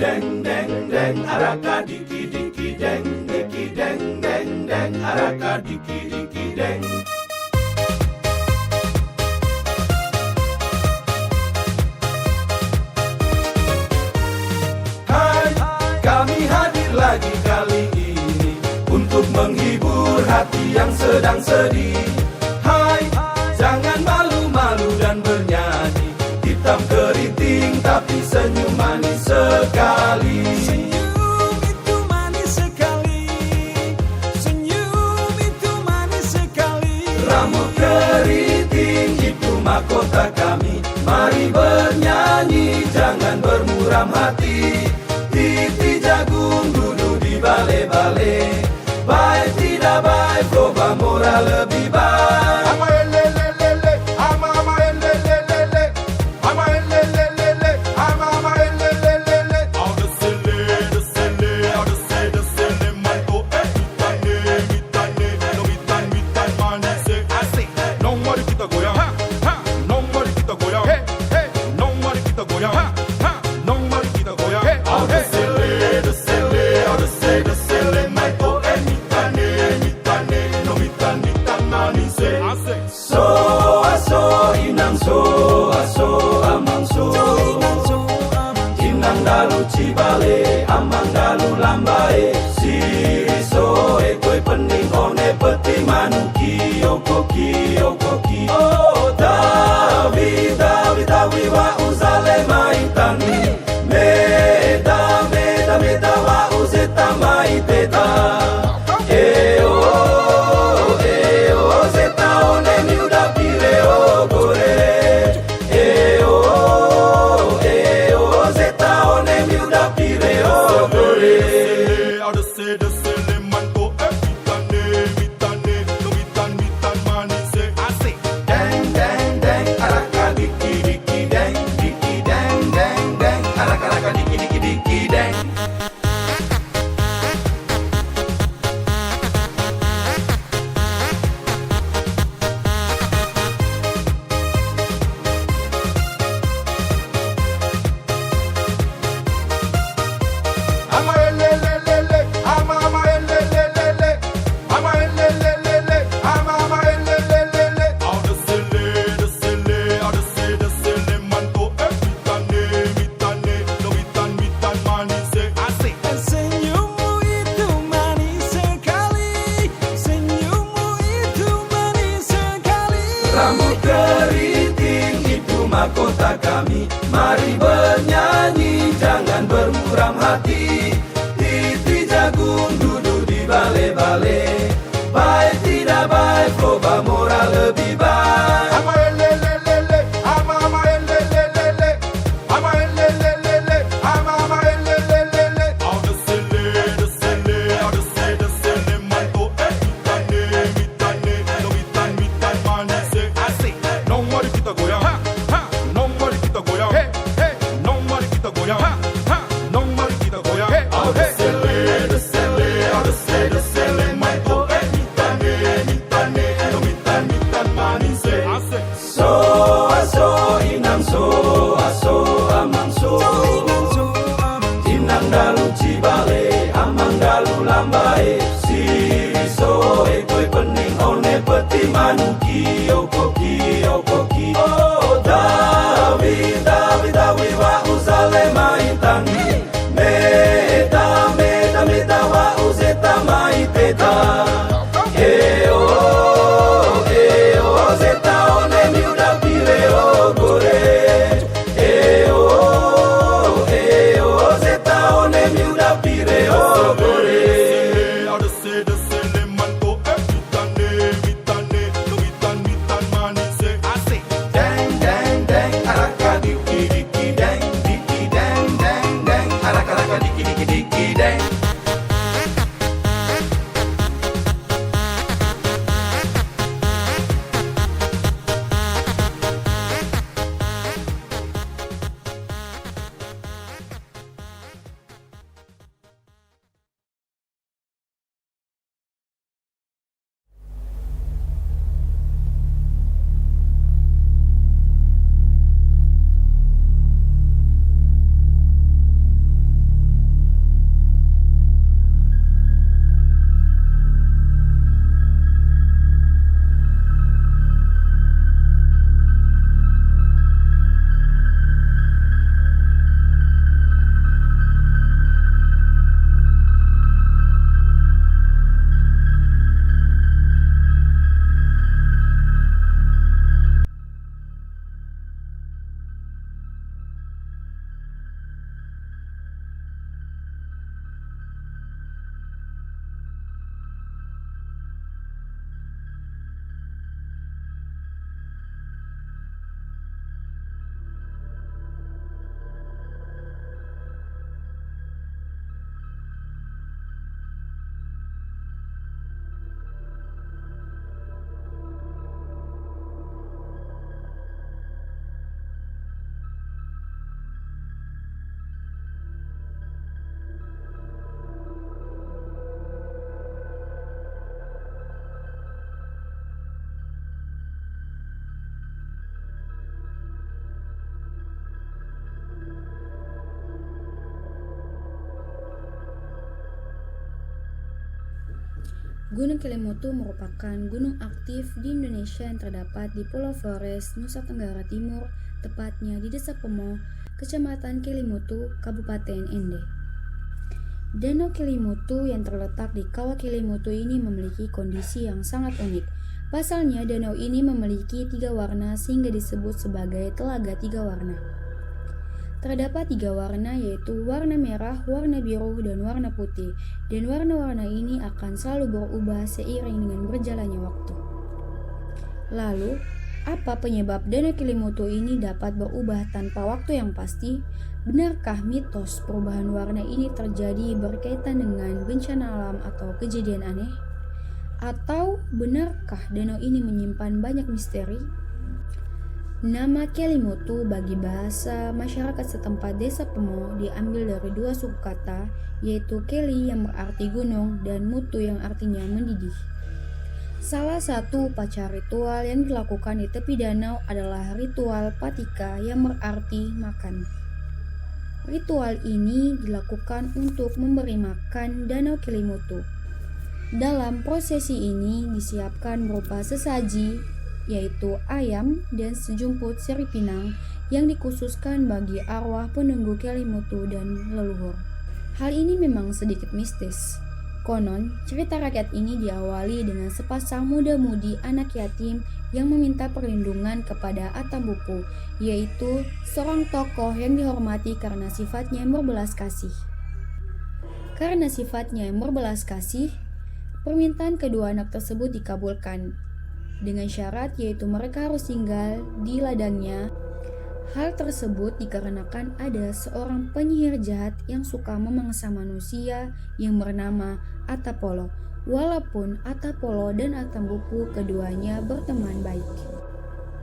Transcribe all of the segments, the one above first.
deng deng deng araka diki diki deng deng deng araka diki diki deng. Hai, kami hadir lagi kali ini untuk menghibur hati yang sedang sedih. Hai, jangan malu-malu dan bernyanyi, hitam keriting tapi senyum manis sekali. Senyum itu manis sekali, senyum itu manis sekali. Rambut keriting itu mahkota kami, mari bernyanyi jangan bermuram hati. Titi jagung duduk di balai-balai, baik tidak baik, coba moral lebih baik. So inang so aso amang so inang dalu cibale amang dalu lambae siri so ekoi pening one peti manuki okoki okoki oh dawi dawi dawi wa uzale maitani meda meda meda wa uzeta maiteta Rambut keriting itu mahkota kami, mari bernyanyi jangan bermuram hati. Titi jagung duduk di balai-balai, baik tidak baik, coba moral lebih baik. Cibale amang dalu lambae siri so ekoi pening one peti manuki okoki okoki oh dawi dawi dawi wa uzale maitani meta meta meta wa uzeta maiteta eo zeta one miuda pire o gore Say Gunung Kelimutu merupakan gunung aktif di Indonesia yang terdapat di Pulau Flores, Nusa Tenggara Timur, tepatnya di Desa Pomo, Kecamatan Kelimutu, Kabupaten Ende. Danau Kelimutu yang terletak di Kawah Kelimutu ini memiliki kondisi yang sangat unik. Pasalnya, danau ini memiliki 3 warna sehingga disebut sebagai telaga 3 warna. Terdapat 3 warna, yaitu warna merah, warna biru, dan warna putih. Dan warna-warna ini akan selalu berubah seiring dengan berjalannya waktu. Lalu, apa penyebab Danau Kelimutu ini dapat berubah tanpa waktu yang pasti? Benarkah mitos perubahan warna ini terjadi berkaitan dengan bencana alam atau kejadian aneh? Atau benarkah danau ini menyimpan banyak misteri? Nama Kelimutu bagi bahasa masyarakat setempat Desa Pomo diambil dari 2 suku kata, yaitu Keli yang berarti gunung dan Mutu yang artinya mendidih. Salah satu upacara ritual yang dilakukan di tepi danau adalah ritual patika yang berarti makan. Ritual ini dilakukan untuk memberi makan danau Kelimutu. Dalam prosesi ini disiapkan berupa sesaji, yaitu ayam dan sejumput seri pinang yang dikhususkan bagi arwah penunggu Kelimutu dan leluhur. Hal ini memang sedikit mistis. Konon, cerita rakyat ini diawali dengan sepasang muda-mudi anak yatim yang meminta perlindungan kepada Atambupu, yaitu seorang tokoh yang dihormati karena sifatnya yang berbelas kasih. Karena sifatnya yang berbelas kasih, permintaan kedua anak tersebut dikabulkan, dengan syarat yaitu mereka harus tinggal di ladangnya. Hal tersebut dikarenakan ada seorang penyihir jahat yang suka memangsa manusia yang bernama Atapolo. Walaupun Atapolo dan Atambupu keduanya berteman baik.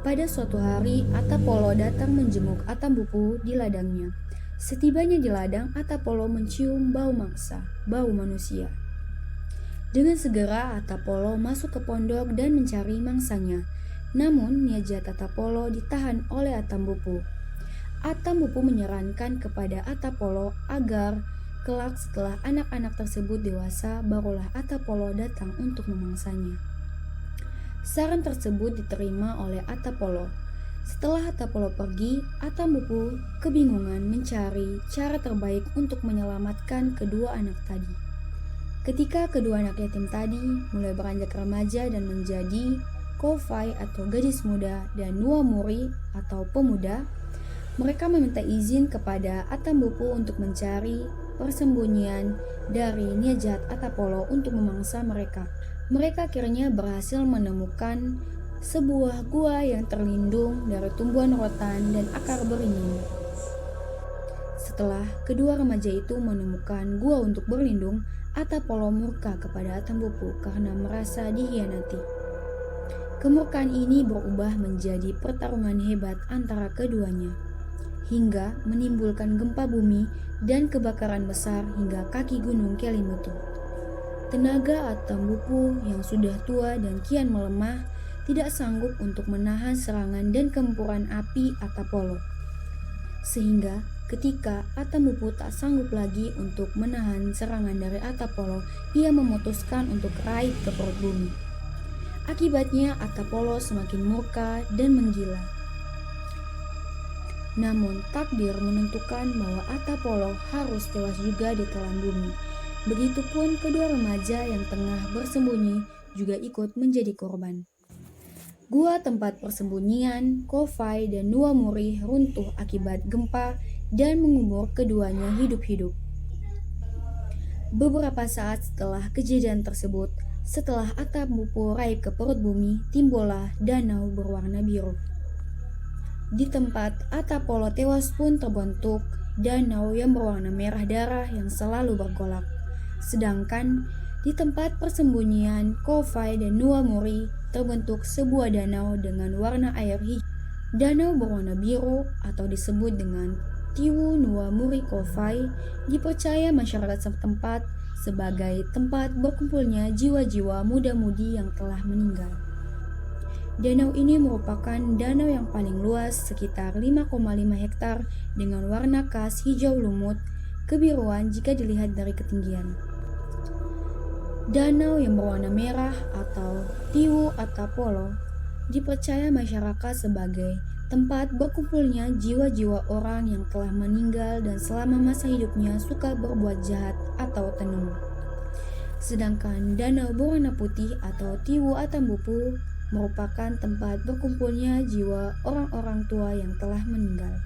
Pada suatu hari, Atapolo datang menjenguk Atambupu di ladangnya. Setibanya di ladang, Atapolo mencium bau mangsa, bau manusia. Dengan segera Atapolo masuk ke pondok dan mencari mangsanya. Namun niat jahat Atapolo ditahan oleh Atambupu. Atambupu menyarankan kepada Atapolo agar kelak setelah anak-anak tersebut dewasa barulah Atapolo datang untuk memangsanya. Saran tersebut diterima oleh Atapolo. Setelah Atapolo pergi, Atambupu kebingungan mencari cara terbaik untuk menyelamatkan kedua anak tadi. Ketika kedua anak yatim tadi mulai beranjak remaja dan menjadi kofai atau gadis muda dan nuamuri atau pemuda, mereka meminta izin kepada Atambupu untuk mencari persembunyian dari niat jahat Atapolo untuk memangsa mereka. Mereka akhirnya berhasil menemukan sebuah gua yang terlindung dari tumbuhan rotan dan akar beringin. Setelah kedua remaja itu menemukan gua untuk berlindung, Atapolo murka kepada Atambupu karena merasa dihianati. Kemurkaan ini berubah menjadi pertarungan hebat antara keduanya, hingga menimbulkan gempa bumi dan kebakaran besar hingga kaki gunung Kelimutu. Tenaga Atambupu yang sudah tua dan kian melemah tidak sanggup untuk menahan serangan dan gempuran api Atapolo. Sehingga ketika Atambupu tak sanggup lagi untuk menahan serangan dari Atapolo, ia memutuskan untuk raib ke perut bumi. Akibatnya Atapolo semakin murka dan menggila. Namun takdir menentukan bahwa Atapolo harus tewas juga di telan bumi. Begitupun kedua remaja yang tengah bersembunyi juga ikut menjadi korban. Gua tempat persembunyian Kofai dan Nuamuri runtuh akibat gempa dan mengubur keduanya hidup-hidup. Beberapa saat setelah kejadian tersebut, setelah Atambupu raib ke perut bumi, timbullah danau berwarna biru. Di tempat Atapolo tewas pun terbentuk danau yang berwarna merah darah yang selalu bergolak. Sedangkan di tempat persembunyian Kofai dan Nuamuri terbentuk sebuah danau dengan warna air hijau. Danau berwarna biru atau disebut dengan Tiwu Nuamuri Kofai dipercaya masyarakat setempat sebagai tempat berkumpulnya jiwa-jiwa muda-mudi yang telah meninggal. Danau ini merupakan danau yang paling luas, sekitar 5,5 hektar dengan warna khas hijau lumut kebiruan jika dilihat dari ketinggian. Danau yang berwarna merah atau Tiwu Atapolo dipercaya masyarakat sebagai tempat berkumpulnya jiwa-jiwa orang yang telah meninggal dan selama masa hidupnya suka berbuat jahat atau tenung. Sedangkan danau berwarna putih atau Tiwu Atambupu merupakan tempat berkumpulnya jiwa orang-orang tua yang telah meninggal.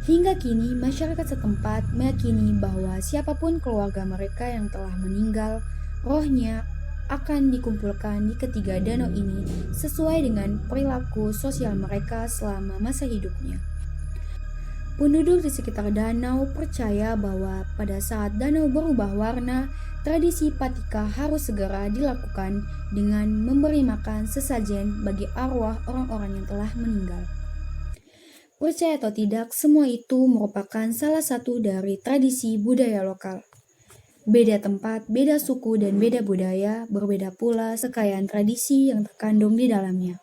Hingga kini, masyarakat setempat meyakini bahwa siapapun keluarga mereka yang telah meninggal, rohnya akan dikumpulkan di ketiga danau ini sesuai dengan perilaku sosial mereka selama masa hidupnya. Penduduk di sekitar danau percaya bahwa pada saat danau berubah warna, tradisi patika harus segera dilakukan dengan memberi makan sesajen bagi arwah orang-orang yang telah meninggal. Percaya atau tidak, semua itu merupakan salah satu dari tradisi budaya lokal. Beda tempat, beda suku, dan beda budaya, berbeda pula sekalian tradisi yang terkandung di dalamnya.